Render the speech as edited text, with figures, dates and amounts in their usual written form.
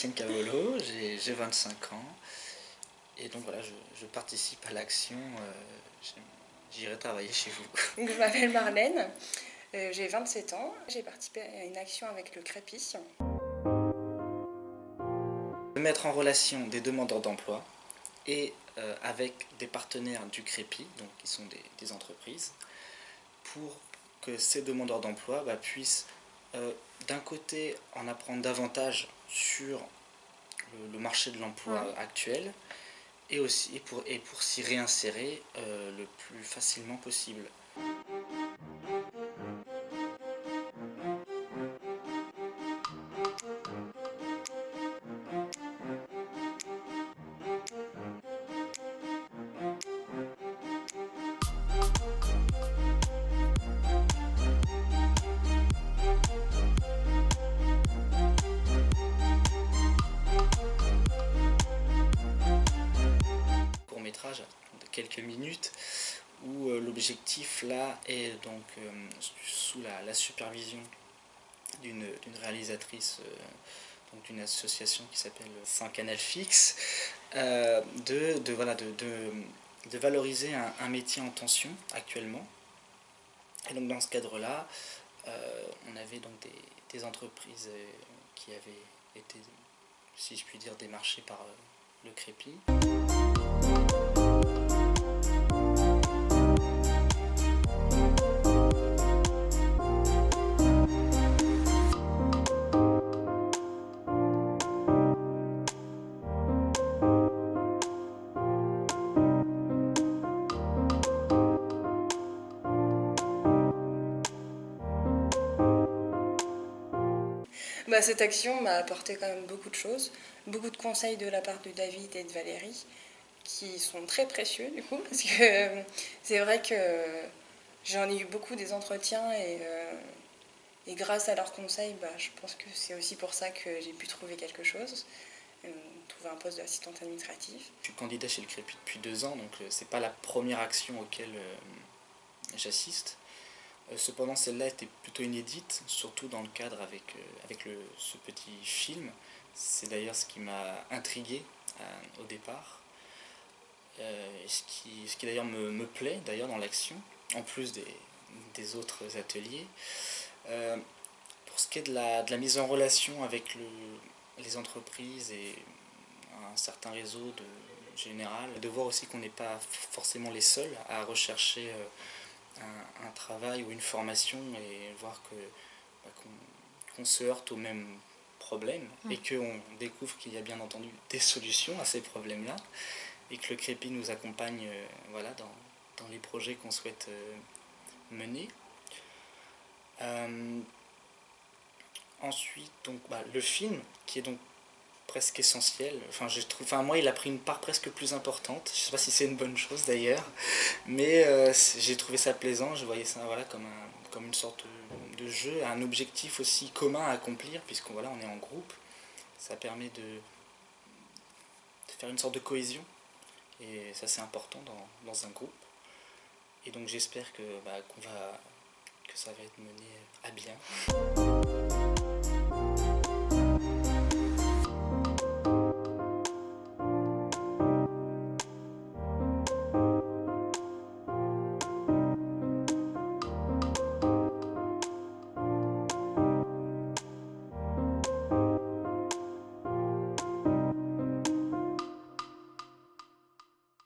Maxime Cavolo, j'ai 25 ans et donc voilà, je participe à l'action, j'irai travailler chez vous. Je m'appelle Marlène, j'ai 27 ans, j'ai participé à une action avec le Crépi. Mettre en relation des demandeurs d'emploi et avec des partenaires du Crépi, donc qui sont des entreprises, pour que ces demandeurs d'emploi puissent d'un côté en apprendre davantage sur le marché de l'emploi actuel et aussi pour s'y réinsérer le plus facilement possible. Court-métrage de quelques minutes où l'objectif là est donc sous la supervision d'une réalisatrice d'une association qui s'appelle Saint Canal Fixe, de valoriser un métier en tension actuellement. Et donc dans ce cadre-là, on avait donc des entreprises qui avaient été, si je puis dire, démarchées par le Crépi. Cette action m'a apporté quand même beaucoup de choses, beaucoup de conseils de la part de David et de Valérie, qui sont très précieux du coup, parce que c'est vrai que j'en ai eu beaucoup des entretiens et grâce à leurs conseils, je pense que c'est aussi pour ça que j'ai pu trouver quelque chose, trouver un poste d'assistante administrative. Je suis candidat chez le Crépi depuis 2 ans, donc c'est pas la première action auquel j'assiste. Cependant, celle-là était plutôt inédite, surtout dans le cadre avec ce petit film. C'est d'ailleurs ce qui m'a intrigué au départ. Ce qui d'ailleurs me plaît d'ailleurs dans l'action, en plus des autres ateliers. Pour ce qui est de la mise en relation avec les entreprises et un certain réseau général, de voir aussi qu'on n'est pas forcément les seuls à rechercher un travail ou une formation et voir qu'on se heurte aux mêmes problèmes et qu'on découvre qu'il y a bien entendu des solutions à ces problèmes-là et que le Crépi nous accompagne dans les projets qu'on souhaite mener. Ensuite, donc, le film, qui est donc presque essentiel. Moi, il a pris une part presque plus importante. Je ne sais pas si c'est une bonne chose d'ailleurs, mais j'ai trouvé ça plaisant. Je voyais ça comme une sorte de jeu, un objectif aussi commun à accomplir, puisqu'on on est en groupe. Ça permet de faire une sorte de cohésion, et ça c'est important dans un groupe. Et donc j'espère que ça va être mené à bien.